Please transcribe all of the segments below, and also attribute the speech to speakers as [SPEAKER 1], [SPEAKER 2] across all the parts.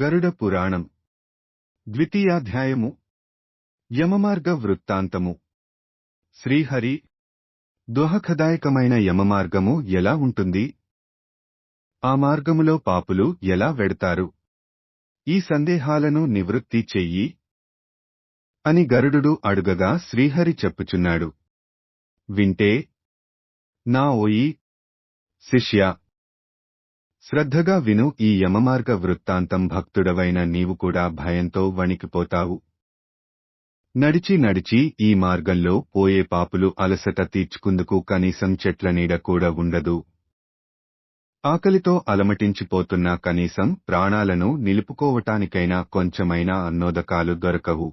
[SPEAKER 1] గరుడ పురాణం ద్వితీయాధ్యాయము యమమార్గ వృత్తాంతము. శ్రీహరి దుఃఖదాయకమైన యమమార్గము ఎలా ఉంటుంది? ఆ మార్గములో పాపులు ఎలా వెడతారు? ఈ సందేహాలను నివృత్తి చెయ్యి అని గరుడు అడుగగా శ్రీహరి చెప్పుచున్నాడు. వింటే నా ఓయి శిష్యా, శ్రద్ధగా విను ఈ యమమార్గ వృత్తాంతం. భక్తుడవైన నీవు కూడా భయంతో వణికిపోతావు. నడిచి నడిచి ఈ మార్గంలో పోయే పాపులు అలసట తీర్చుకుందుకు కనీసం చెట్ల నీడ కూడా ఉండదు. ఆకలితో అలమటించిపోతున్నా కనీసం ప్రాణాలను నిలుపుకోవటానికైనా కొంచెమైనా అన్నోదకాలు దొరకవు.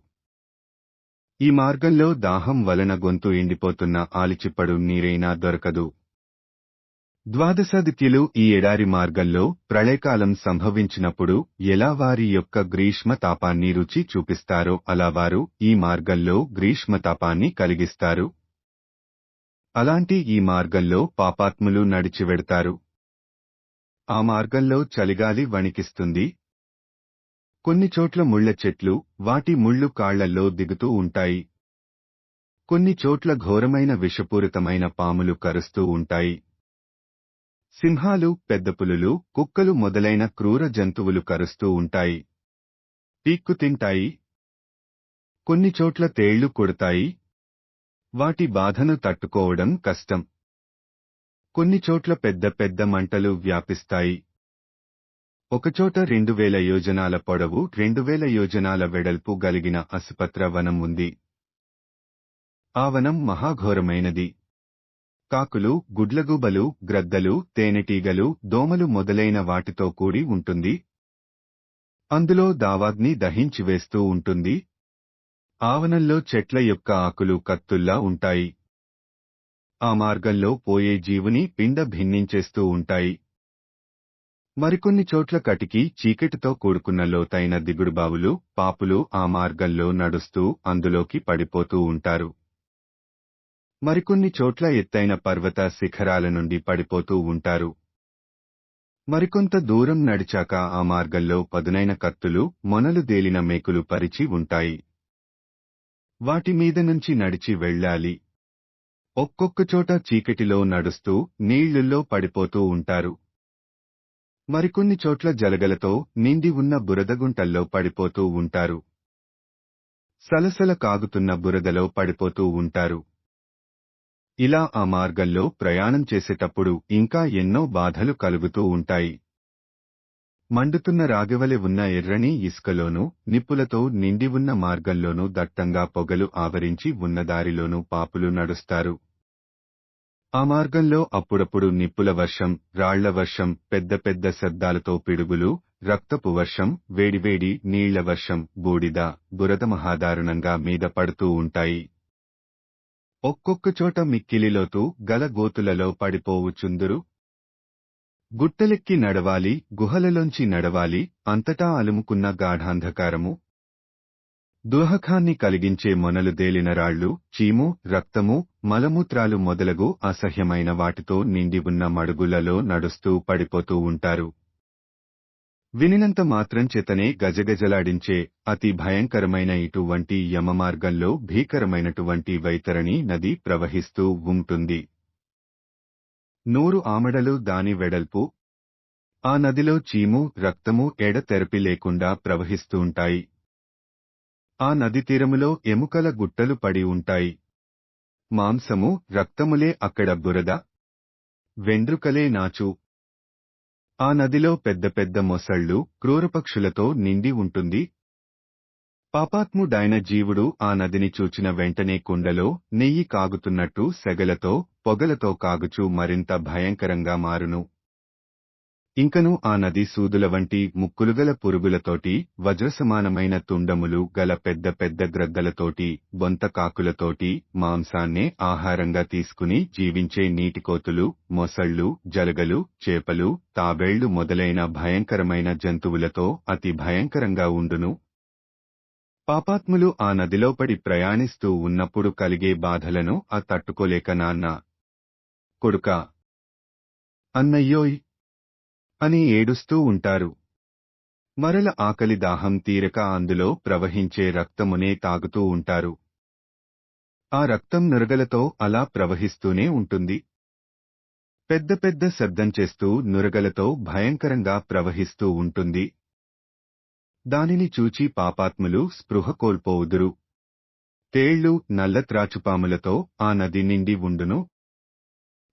[SPEAKER 1] ఈ మార్గంలో దాహం వలన గొంతు ఎండిపోతున్న ఆలిచిప్పడు నీరైనా దొరకదు. ద్వాదశాదిత్యులు ఈ ఎడారి మార్గంలో ప్రళయకాలం సంభవించినప్పుడు ఎలా వారి యొక్క గ్రీష్మ తాపాన్ని రుచి చూపిస్తారో అలా వారు ఈ మార్గంలో గ్రీష్మతాపాన్ని కలిగిస్తారు. అలాంటి ఈ మార్గంలో పాపాత్ములు నడిచివెడతారు. ఆ మార్గంలో చలిగాలి వణికిస్తుంది. కొన్ని చోట్ల ముళ్ల చెట్లు, వాటి ముళ్ళు కాళ్లల్లో దిగుతూ ఉంటాయి. కొన్ని చోట్ల ఘోరమైన విషపూరితమైన పాములు కరుస్తూ ఉంటాయి. సింహాలు, పెద్దపులులు, కుక్కలు మొదలైన క్రూర జంతువులు కరుస్తూ ఉంటాయి, పీక్కు తింటాయి. కొన్ని చోట్ల తేళ్లు కొడతాయి. వాటి బాధను తట్టుకోవడం కష్టం. కొన్ని చోట్ల పెద్ద పెద్ద మంటలు వ్యాపిస్తాయి. ఒకచోట 2000 యోజనాల పొడవు, 2000 యోజనాల వెడల్పు గలిగిన అసుపత్ర వనం ఉంది. ఆ వనం మహాఘోరమైనది. కాకులు, గుడ్లగూబలు, గ్రద్దలు, తేనెటీగలు, దోమలు మొదలైన వాటితో కూడి ఉంటుంది. అందులో దావాగ్ని దహించివేస్తూ ఉంటుంది. ఆవనంలో చెట్ల యొక్క ఆకులు కత్తుల్లా ఉంటాయి. ఆ మార్గంలో పోయే జీవుని పిండ భిన్నించేస్తూ ఉంటాయి. మరికొన్ని చోట్ల కటికి చీకటితో కూడుకున్న లోతైన దిగుడుబావులు. పాపులు ఆ మార్గంలో నడుస్తూ అందులోకి పడిపోతూ ఉంటారు. మరికొన్ని చోట్ల ఎత్తైన పర్వత శిఖరాల నుండి పడిపోతూ ఉంటారు. మరికొంత దూరం నడిచాక ఆ మార్గంలో పదునైన కత్తులు, మొనలు దేలిన మేకులు పరిచి ఉంటాయి. వాటి మీద నుంచి నడిచి వెళ్ళాలి. ఒక్కొక్క చోట చీకటిలో నడుస్తూ నీళ్లుల్లో పడిపోతూ ఉంటారు. మరికొన్ని చోట్ల జలగలతో నిండి ఉన్న బురదగుంటల్లో పడిపోతూ ఉంటారు. సలసల కాగుతున్న బురదలో పడిపోతూ ఉంటారు. ఇలా ఆ మార్గంలో ప్రయాణం చేసేటప్పుడు ఇంకా ఎన్నో బాధలు కలుగుతూ ఉంటాయి. మండుతున్న రాగివలె ఉన్న ఎర్రని ఇసుకలోనూ, నిప్పులతో నిండి ఉన్న మార్గంలోనూ, దట్టంగా పొగలు ఆవరించి ఉన్న దారిలోనూ పాపులు నడుస్తారు. ఆ మార్గంలో అప్పుడప్పుడు నిప్పుల వర్షం, రాళ్ల వర్షం, పెద్ద పెద్ద శబ్దాలతో పిడుగులు, రక్తపు వర్షం, వేడివేడి నీళ్ల వర్షం, బూడిద, బురద మహాదారుణంగా మీద పడుతూ ఉంటాయి. ఒక్కొక్క చోట మిక్కిలిలోతు గల గోతులలో పడిపోవుచుందురు. గుట్టలెక్కి నడవాలి, గుహలలోంచి నడవాలి, అంతటా అలుముకున్న గాఢాంధకారము. దుఃఖాన్ని కలిగించే మొనలు దేలిన రాళ్లు, చీము, రక్తము, మలమూత్రాలు మొదలగు అసహ్యమైన వాటితో నిండి ఉన్న మడుగులలో నడుస్తూ పడిపోతూ ఉంటారు. వినినంత మాత్రం చేతనే గజగజలాడించే అతి భయంకరమైన ఇటువంటి యమమార్గంలో భీకరమైనటువంటి వైతరణి నది ప్రవహిస్తూ ఉంటుంది. 100 ఆమడలు దాని వెడల్పు. ఆ నదిలో చీము, రక్తము ఎడతెరపి లేకుండా ప్రవహిస్తూంటాయి. ఆ నది తీరములో ఎముకల గుట్టలు పడి ఉంటాయి. మాంసము, రక్తములే అక్కడ బురద, వెండ్రుకలే నాచు. ఆ నదిలో పెద్ద పెద్ద మొసళ్ళు, క్రూరపక్షులతో నిండి ఉంటుంది. పాపాత్ముడైన జీవుడు ఆ నదిని చూచిన వెంటనే కుండలో నెయ్యి కాగుతున్నట్టు సెగలతో, పొగలతో కాగుచూ మరింత భయంకరంగా మారును. ఇంకను ఆ నది సూదుల వంటి ముక్కులుగల పురుగులతోటి, వజ్రసమానమైన తుండములు గల పెద్ద పెద్ద గ్రద్దలతోటి, బొంతకాకులతోటి, మాంసాన్నే ఆహారంగా తీసుకుని జీవించే నీటికోతులు, మొసళ్ళు, జలగలు, చేపలు, తాబేళ్లు మొదలైన భయంకరమైన జంతువులతో అతి భయంకరంగా ఉండును. పాపాత్ములు ఆ నదిలోపడి ప్రయాణిస్తూ ఉన్నప్పుడు కలిగే బాధలను తట్టుకోలేక నాన్నా, కొడుకా, అన్నయ్యోయ్ అని ఏడుస్తూ ఉంటారు. మరల ఆకలి దాహం తీరక అందులో ప్రవహించే రక్తమునే తాగుతూ ఉంటారు. ఆ రక్తం నురగలతో అలా ప్రవహిస్తూనే ఉంటుంది. పెద్ద పెద్ద శబ్దం చేస్తూ నురగలతో భయంకరంగా ప్రవహిస్తూ ఉంటుంది. దానిని చూచి పాపాత్ములు స్పృహ కోల్పోవుదురు. తేళ్లు నల్లత్రాచుపాములతో ఆ నది నిండి ఉండును.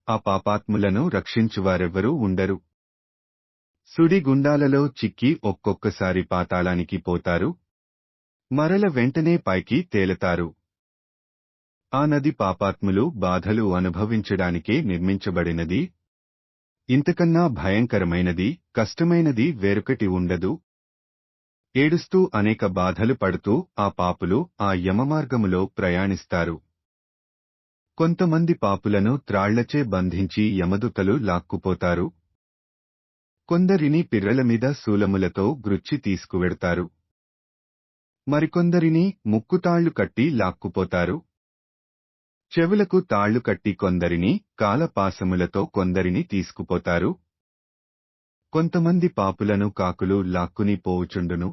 [SPEAKER 1] ఆ పాపాత్ములను రక్షించువారెవ్వరూ ఉండరు. సుడిగుండాలలో చిక్కి ఒక్కొక్కసారి పాతాళానికి పోతారు. మరల వెంటనే పైకి తేలతారు. ఆ నది పాపాత్ములు బాధలు అనుభవించడానికే నిర్మించబడినది. ఇంతకన్నా భయంకరమైనది, కష్టమైనది వేరొకటి ఉండదు. ఏడుస్తూ అనేక బాధలు పడుతూ ఆ పాపులు ఆ యమమార్గములో ప్రయాణిస్తారు. కొంతమంది పాపులను త్రాళ్లచే బంధించి యమదూతలు లాక్కుపోతారు. కొందరిని పిర్రల మీద శూలములతో గ్రుచ్చి తీసుకువెడతారు. మరికొందరిని ముక్కుతాళ్లు కట్టి లాక్కుపోతారు. చెవులకు తాళ్లు కట్టి కొందరిని, కాలపాసములతో కొందరిని తీసుకుపోతారు. కొంతమంది పాపులను కాకులు లాక్కుని పోవుచుండును.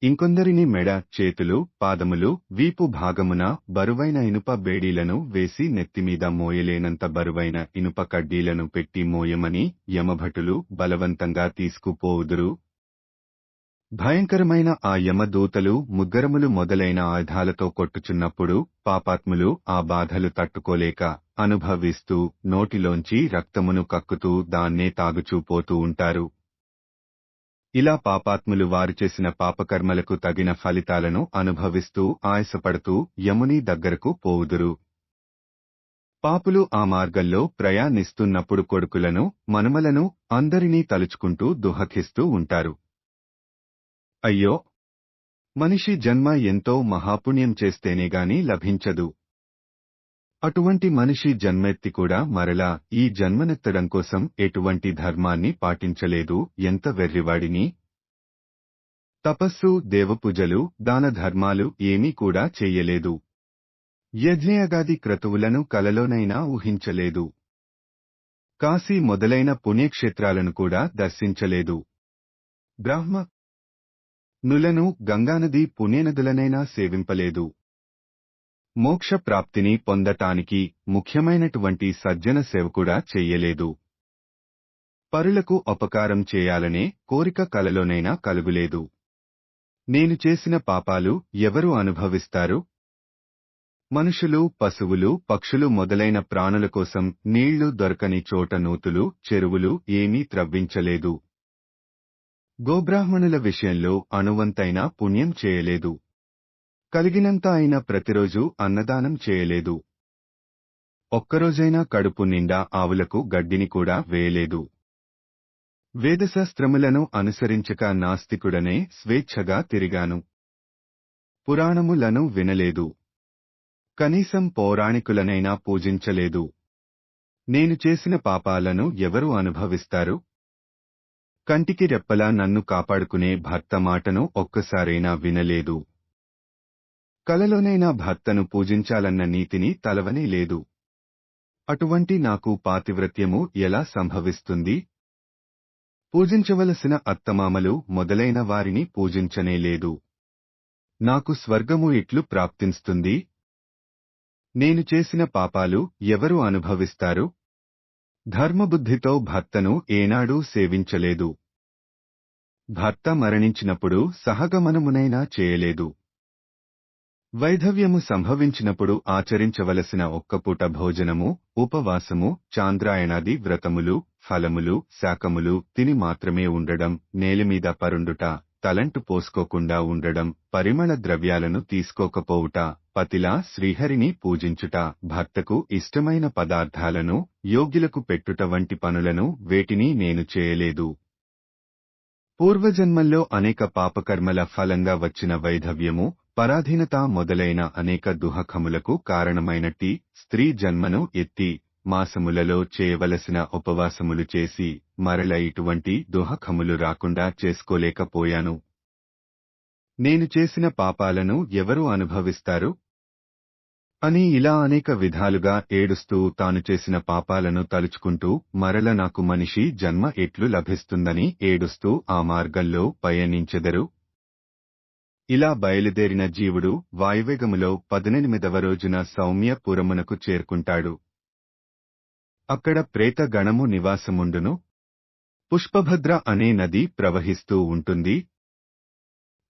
[SPEAKER 1] ఇంకొందరిని మెడ, చేతులు, పాదములు, వీపు భాగమున బరువైన ఇనుప బేడీలను వేసి నెత్తిమీద మోయలేనంత బరువైన ఇనుప కడ్డీలను పెట్టి మోయమని యమభటులు బలవంతంగా తీసుకుపోవుదురు. భయంకరమైన ఆ యమదూతలు ముగ్గరములు మొదలైన ఆయుధాలతో కొట్టుచున్నప్పుడు పాపాత్ములు ఆ బాధలు తట్టుకోలేక అనుభవిస్తూ నోటిలోంచి రక్తమును కక్కుతూ దాన్నే తాగుచూ పోతూ ఉంటారు. ఇలా పాపాత్ములు వారు చేసిన పాపకర్మలకు తగిన ఫలితాలను అనుభవిస్తూ ఆయాసపడుతూ యముని దగ్గరకు పోవుదురు. పాపులు ఆ మార్గంలో ప్రయాణిస్తున్నప్పుడు కొడుకులను, మనుమలను అందరినీ తలుచుకుంటూ దుఃఖిస్తూ ఉంటారు. అయ్యో! మనిషి జన్మ ఎంతో మహాపుణ్యం చేస్తేనేగాని లభించదు. అటువంటి మనిషి జన్మెత్తి కూడా మరలా ఈ జన్మనెత్తడం కోసం ఎటువంటి ధర్మాన్ని పాటించలేదు. ఎంత వెర్రివాడిని! తపస్సు, దేవపూజలు, దాన ధర్మాలు ఏమీ కూడా చెయ్యలేదు. యజ్ఞయాగాది క్రతువులను కలలోనైనా ఊహించలేదు. కాశీ మొదలైన పుణ్యక్షేత్రాలను కూడా దర్శించలేదు. బ్రాహ్మ నులను, గంగానది పుణ్యనదులనైనా సేవింపలేదు. మోక్ష ప్రాప్తిని పొందటానికి ముఖ్యమైనటువంటి సజ్జన సేవ కూడా చెయ్యలేదు. పరులకు ఉపకారం చేయాలనే కోరిక కలలోనైనా కలుగులేదు. నేను చేసిన పాపాలు ఎవరు అనుభవిస్తారు? మనుషులు, పశువులు, పక్షులు మొదలైన ప్రాణుల కోసం నీళ్లు దొరకని చోట నూతులు, చెరువులు ఏమీ త్రవ్వించలేదు. గోబ్రాహ్మణుల విషయంలో అణువంతైనా పుణ్యం చేయలేదు. కలిగినంత అయినా ప్రతిరోజు అన్నదానం చేయలేదు. ఒక్కరోజైనా కడుపు నిండా ఆవులకు గడ్డిని కూడా వేయలేదు. వేదశాస్త్రములను అనుసరించక నాస్తికుడనే స్వేచ్ఛగా తిరిగాను. పురాణములను వినలేదు. కనీసం పౌరాణికులనైనా పూజించలేదు. నేను చేసిన పాపాలను ఎవరు అనుభవిస్తారు? కంటికి రెప్పలా నన్ను కాపాడుకునే భర్త మాటను ఒక్కసారైనా వినలేదు. కలలోనైనా భర్తను పూజించాలన్న నీతిని తలవనే లేదు. అటువంటి నాకు పాతివ్రత్యము ఎలా సంభవిస్తుంది? పూజించవలసిన అత్తమామలు మొదలైన వారిని పూజించనే లేదు. నాకు స్వర్గము ఎట్లు ప్రాప్తిస్తుంది? నేను చేసిన పాపాలు ఎవరు అనుభవిస్తారు? ధర్మబుద్ధితో భర్తను ఏనాడూ సేవించలేదు. భర్త మరణించినప్పుడు సహగమనమునైనా చేయలేదు. వైధవ్యము సంభవించినప్పుడు ఆచరించవలసిన ఒక్కపూట భోజనము, ఉపవాసము, చాంద్రాయణాది వ్రతములు, ఫలములు, శాకములు తిని మాత్రమే ఉండడం, నేలమీద పరుండుట, తలంటు పోసుకోకుండా ఉండడం, పరిమళ ద్రవ్యాలను తీసుకోకపోవుట, పతిలా శ్రీహరిని పూజించుట, భర్తకు ఇష్టమైన పదార్థాలను యోగ్యులకు పెట్టుట వంటి పనులను వేటినీ నేను చేయలేదు. పూర్వజన్మల్లో అనేక పాపకర్మల ఫలంగా వచ్చిన వైధవ్యము, పరాధీనత మొదలైన అనేక దుఃఖములకు కారణమైనట్టి స్త్రీ జన్మను ఎత్తి మాసములలో చేయవలసిన ఉపవాసములు చేసి మరల ఇటువంటి దుఃఖములు రాకుండా చేసుకోలేకపోయాను. నేను చేసిన పాపాలను ఎవరు అనుభవిస్తారు? అని ఇలా అనేక విధాలుగా ఏడుస్తూ తాను చేసిన పాపాలను తలుచుకుంటూ మరల నాకు మనిషి జన్మ ఎట్లు లభిస్తుందని ఏడుస్తూ ఆ మార్గంలో పయనించెదరు. ఇలా బయలుదేరిన జీవుడు వాయువేగములో 18వ రోజున సౌమ్యపురమునకు చేరుకుంటాడు. అక్కడ ప్రేత గణము నివాసముండును. పుష్పభద్ర అనే నది ప్రవహిస్తూ ఉంటుంది.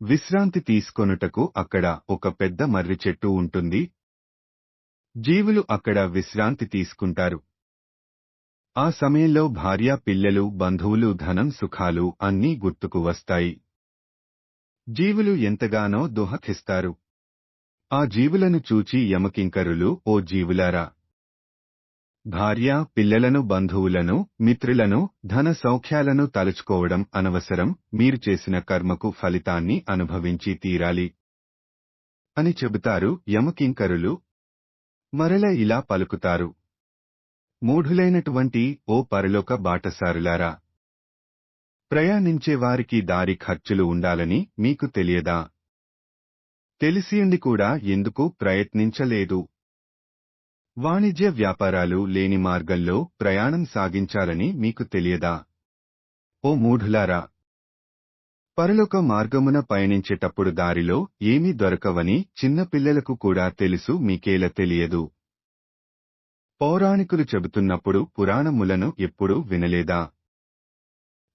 [SPEAKER 1] విశ్రాంతి తీసుకొనుటకు అక్కడ ఒక పెద్ద మర్రి చెట్టు ఉంటుంది. జీవులు అక్కడ విశ్రాంతి తీసుకుంటారు. ఆ సమయంలో భార్య, పిల్లలు, బంధువులు, ధనం, సుఖాలు అన్నీ గుర్తుకు వస్తాయి. జీవులు ఎంతగానో దుఃఖిస్తారు. ఆ జీవులను చూచి యమకింకరులు, ఓ జీవులారా! భార్య, పిల్లలను, బంధువులను, మిత్రులను, ధన సౌఖ్యాలను తలుచుకోవడం అనవసరం, మీరు చేసిన కర్మకు ఫలితాన్ని అనుభవించి తీరాలి అని చెబుతారు యమకింకరులు. మరల ఇలా పలుకుతారు: మూఢులైనటువంటి ఓ పరలోక బాటసారులారా! ప్రయాణించేవారికి దారి ఖర్చులు ఉండాలని మీకు తెలియదా? తెలిసియుండి కూడా ఎందుకు ప్రయత్నించలేదు? వాణిజ్య వ్యాపారాలు లేని మార్గంలో ప్రయాణం సాగించాలని మీకు తెలియదా? ఓ మూఢులారా! పరలోక మార్గమున పయనించేటప్పుడు దారిలో ఏమీ దొరకవని చిన్నపిల్లలకు కూడా తెలుసు, మీకేలా తెలియదు? పౌరాణికులు చెబుతున్నప్పుడు పురాణములను ఎప్పుడూ వినలేదా?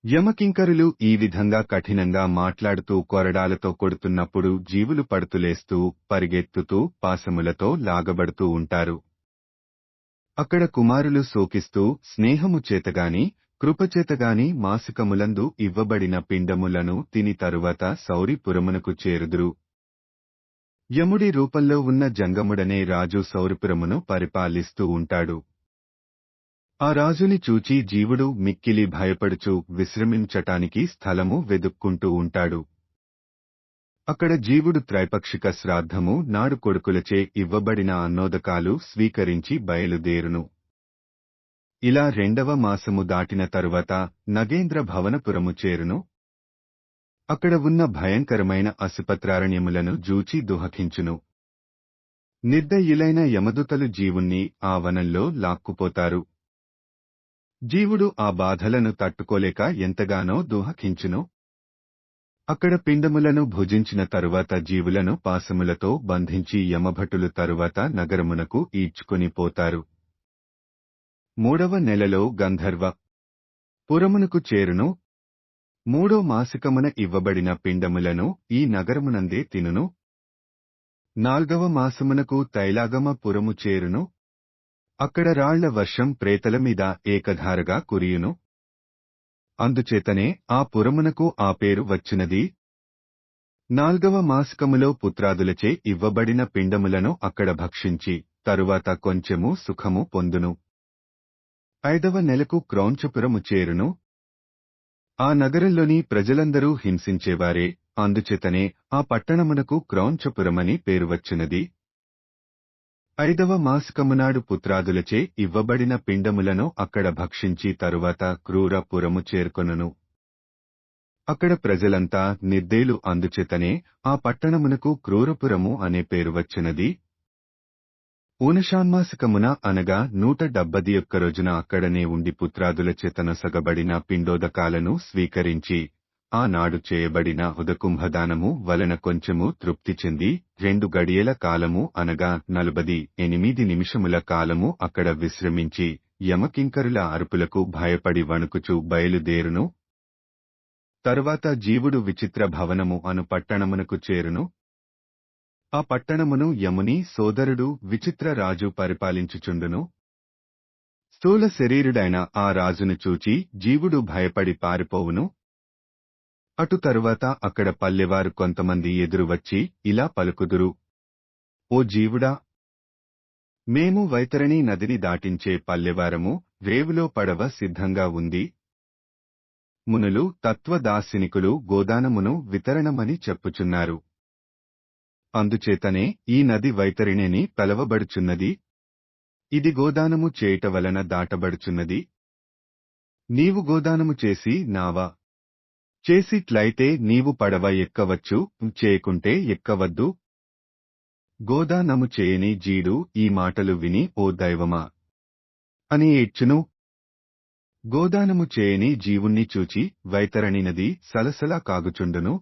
[SPEAKER 1] యమకింకరులు ఈ విధంగా కఠినంగా మాట్లాడుతూ కొరడాలతో కొడుతున్నప్పుడు జీవులు పడుతులేస్తూ, పరిగెత్తుతూ, పాశములతో లాగబడుతూ ఉంటారు. అక్కడ కుమారులు శోకిస్తూ స్నేహము చేతగాని, కృపచేతగాని మాసికములందు ఇవ్వబడిన పిండములను తిని తరువాత సౌరిపురమునకు చేరుదురు. యముడి రూపంలో ఉన్న జంగముడనే రాజు సౌరిపురమును పరిపాలిస్తూ ఉంటాడు. ఆ రాజుని చూచి జీవుడు మిక్కిలి భయపడుచు విశ్రమించటానికి స్థలము వెదుక్కుంటూ ఉంటాడు. అక్కడ జీవుడు త్రైపక్షిక శ్రాద్ధము నాడు కొడుకులచే ఇవ్వబడిన అన్నోదకాలు స్వీకరించి బయలుదేరును. ఇలా 2వ మాసము దాటిన తరువాత నగేంద్ర భవనపురము చేరును. అక్కడ ఉన్న భయంకరమైన అసిపత్రారణ్యములను జూచి దుఃఖించును. నిర్దయులైన యమదూతలు జీవుణ్ణి ఆ వనంలో లాక్కుపోతారు. జీవుడు ఆ బాధలను తట్టుకోలేక ఎంతగానో దుఃఖించును. అక్కడ పిండములను భుజించిన తరువాత జీవులను పాశములతో బంధించి యమభటులు తరువాత నగరమునకు ఈడ్చుకొని పోతారు. 3వ నెలలో గంధర్వ పురమునకు చేరును. 3వ మాసికమున ఇవ్వబడిన పిండములను ఈ నగరమునందే తినును. 4వ మాసమునకు తైలాగమ పురము చేరును. అక్కడ రాళ్ల వర్షం ప్రేతల మీద ఏకధారగా కురియును. అందుచేతనే ఆ పురమునకు ఆ పేరు వచ్చినది. 4వ మాసికములో పుత్రాదులచే ఇవ్వబడిన పిండములను అక్కడ భక్షించి తరువాత కొంచెము సుఖము పొందును. 5వ నెలకు క్రౌంచపురము చేరును. ఆ నగరంలోని ప్రజలందరూ హింసించేవారే, అందుచేతనే ఆ పట్టణమునకు క్రౌంచపురమని పేరు వచ్చినది. 5వ మాసికమునాడు పుత్రాదులచే ఇవ్వబడిన పిండములను అక్కడ భక్షించి తరువాత క్రూరపురము చేరుకొనును. అక్కడ ప్రజలంతా నిర్దయులు, అందుచేతనే ఆ పట్టణమునకు క్రూరపురము అనే పేరు వచ్చినది. ఊనషాన్మాసికమున అనగా 171 రోజున అక్కడనే ఉండి పుత్రాదుల చేతనొసగబడిన పిండోదకాలను స్వీకరించి ఆనాడు చేయబడిన ఉదకుంభదానము వలన కొంచెము తృప్తి చెంది 2 గడియల కాలము అనగా 48 నిమిషముల కాలము అక్కడ విశ్రమించి యమకింకరుల అరుపులకు భయపడి వణుకుచూ బయలుదేరును. తరువాత జీవుడు విచిత్ర భవనము అను పట్టణమునకు చేరును. ఆ పట్టణమును యముని సోదరుడు విచిత్ర రాజు పరిపాలించుచుండును. స్థూల శరీరుడైన ఆ రాజును చూచి జీవుడు భయపడి పారిపోవును. అటు తరువాత అక్కడ పల్లెవారు కొంతమంది ఎదురు వచ్చి ఇలా పలుకుదురు: ఓ జీవుడా! మేము వైతరణి నదిని దాటించే పల్లెవారము, రేవులో పడవ సిద్ధంగా ఉంది. మునులు, తత్వదార్శనికులు గోదానమును వితరణమని చెప్పుచున్నారు. అందుచేతనే ఈ నది వైతరిణిని పిలవబడుచున్నది. ఇది గోదానము చేయుట వలన దాటబడుచున్నది. నీవు గోదానము చేసి నావ చేసిట్లయితే నీవు పడవ ఎక్కవచ్చు, చేయకుంటే ఎక్కవద్దు. గోదానము చేయని జీడు ఈ మాటలు విని ఓ దైవమా అని ఏడ్చును. గోదానము చేయని జీవుణ్ణి చూచి వైతరణి నది సలసలా కాగుచుండును.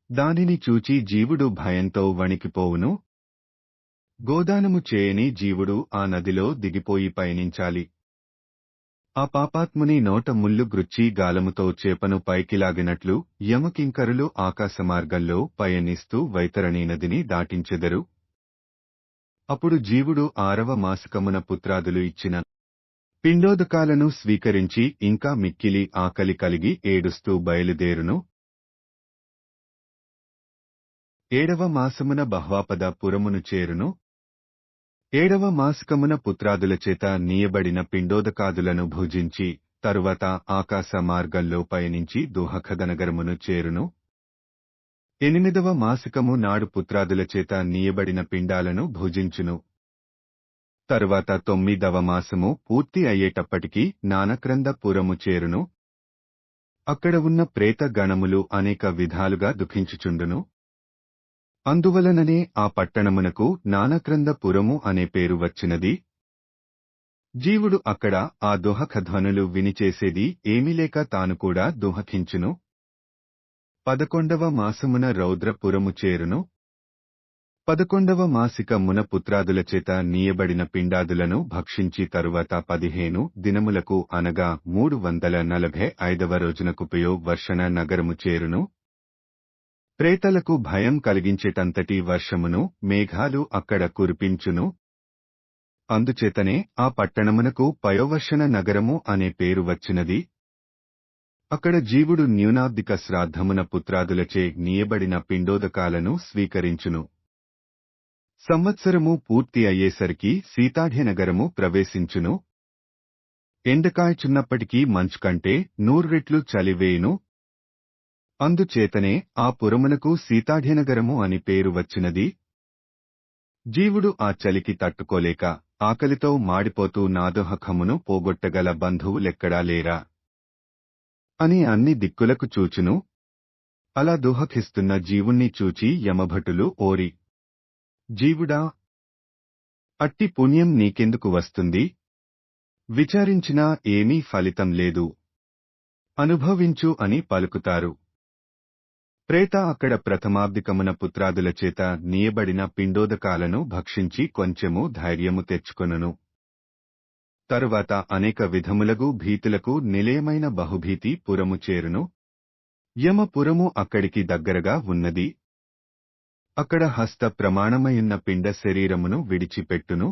[SPEAKER 1] దానిని చూచి జీవుడు భయంతో వణికిపోవును. గోదానము చేయని జీవుడు ఆ నదిలో దిగిపోయి పయనించాలి. ఆ పాపాత్ముని నోట ముల్లు గ్రుచ్చి గాలముతో చేపను పైకిలాగినట్లు యమకింకరులు ఆకాశమార్గంలో పయనిస్తూ వైతరణీ నదిని దాటించెదరు. అప్పుడు జీవుడు 6వ మాసకమున పుత్రాదులు ఇచ్చిన పిండోదకాలను స్వీకరించి ఇంకా మిక్కిలి ఆకలి కలిగి ఏడుస్తూ బయలుదేరును. 7వ మాసమున బహ్వాపద పురమును చేరును. 7వ మాసకమున పుత్రాదులచేత నీయబడిన పిండోదకాదులను భుజించి తరువాత ఆకాశ మార్గంలో పయనించి దుహఖదనగరమును చేరును. 8వ మాసకము నాడు పుత్రాదులచేత నీయబడిన పిండాలను భుజించును. తరువాత 9వ మాసము పూర్తి అయ్యేటప్పటికి నానక్రంద పురము చేరును. అక్కడ ఉన్న ప్రేత గణములు అనేక విధాలుగా దుఃఖించుచుండును. అందువలననే ఆ పట్టణమునకు నానక్రంద పురము అనే పేరు వచ్చినది. జీవుడు అక్కడ ఆ దుహఖధ్వనులు వినిచేసేది ఏమీలేక తాను కూడా దుహఖించును. 11వ మాసమున రౌద్రపురము చేరును. 11వ మాసికమున పుత్రాదులచేత నీయబడిన పిండాదులను భక్షించి తరువాత 15 దినములకు అనగా 345వ రోజునకుపయోవర్షణ నగరము చేరును. ప్రేతలకు భయం కలిగించేటంతటి వర్షమును మేఘాలు అక్కడ కురిపించును. అందుచేతనే ఆ పట్టణమునకు పయోవర్షణ నగరము అనే పేరు వచ్చినది. అక్కడ జీవుడు న్యూనాబ్దిక శ్రాద్ధమున పుత్రాదులచే నీయబడిన పిండోదకాలను స్వీకరించును. సంవత్సరము పూర్తి అయ్యేసరికి సీతాఢ్యనగరము ప్రవేశించును. ఎండకాయచున్నప్పటికీ మంచుకంటే 100 రెట్లు చలివేయును. అందుచేతనే ఆ పురమునకు సీతాఢ్యనగరము అని పేరు వచ్చినది. జీవుడు ఆ చలికి తట్టుకోలేక ఆకలితో మాడిపోతూ నాదుహఖమును పోగొట్టగల బంధువులెక్కడా లేరా అని అన్ని దిక్కులకు చూచును. అలా దుహఖిస్తున్న జీవుణ్ణి చూచి యమభటులు ఓరి జీవుడా, అట్టి పుణ్యం నీకెందుకు వస్తుంది? విచారించినా ఏమీ ఫలితం లేదు. అనుభవించు అని పలుకుతారు. ప్రేత అక్కడ ప్రథమాబ్దికమున పుత్రాదులచేత నీయబడిన పిండోదకాలను భక్షించి కొంచెము ధైర్యము తెచ్చుకొనును. తరువాత అనేక విధములగు భీతులకు నిలయమైన బహుభీతి పురము చేరును. యమపురము అక్కడికి దగ్గరగా ఉన్నది. అక్కడ హస్త ప్రమాణమయున్న పిండ శరీరమును విడిచిపెట్టును.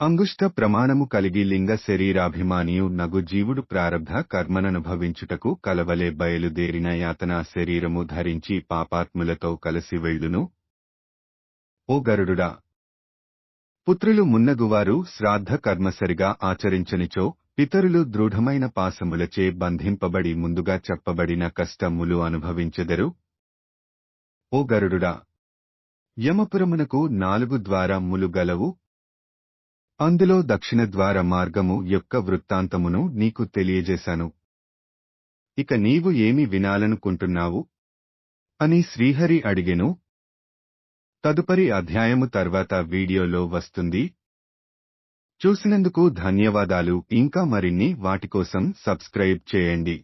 [SPEAKER 1] అంగుష్ట ప్రమాణము కలిగి లింగ శరీరాభిమానియు నగు జీవుడు ప్రారబ్ధ కర్మననుభవించుటకు కలవలే బయలుదేరిన యాతనా శరీరము ధరించి పాపాత్ములతో కలిసి వెళ్ళును. ఓ గరుడుడా, పుత్రులు మున్నగువారు శ్రాద్ధ కర్మసరిగా ఆచరించనిచో పితరులు దృఢమైన పాసములచే బంధింపబడి ముందుగా చెప్పబడిన కష్టములు అనుభవించెదరు. ఓ గరుడుడా, యమపురమునకు 4 ద్వారములు గలవు. అందులో దక్షిణ ద్వార మార్గము యొక్క వృత్తాంతమును నీకు తెలియజేశాను. ఇక నీవు ఏమి వినాలనుకుంటున్నావు అని శ్రీహరి అడిగెను. తదుపరి అధ్యాయము తర్వాత వీడియోలో వస్తుంది. చూసినందుకు ధన్యవాదాలు. ఇంకా మరిన్ని వాటికోసం సబ్స్క్రైబ్ చేయండి.